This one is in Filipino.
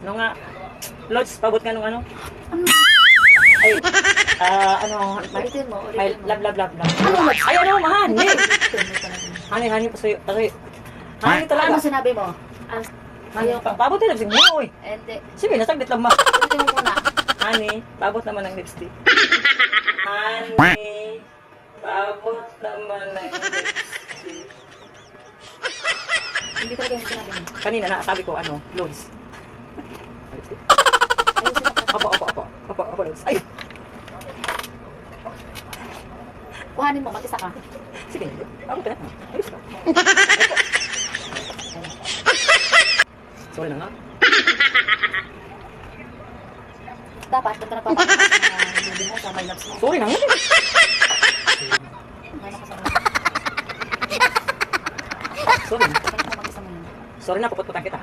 Ano nga? Lods, pabot nga nung ano? Ay, ano? Ulitin mo, Ay, ulitin mo. love. Ay, ano, mahan? Honey. Honey, pasoy. Honey talaga. Ano sinabi mo? Honey, pabot din lipstick niyo, oy. Hindi. Sige, nasaglit lang ma. Ulitin mo muna. Honey, pabot naman ng lipstick. Honey, pabot naman ng lipstick. Hindi talaga yung sinabi mo. Kanina na, sabi ko, ano, Lods. Ayusin mo. Opo, Lods. Ay, Kuhanin mo, mag-isa ka. sige, pabot na. Ayos ka. Sorry na nga. Dapat, pagka nagpapakita sa mga hindi mo, sa my loves mo. Sorry na nga. Ano ka sa mga? Sorry na. Kaya mo mag-isa mo yun. Sorry na, puput-putan kita.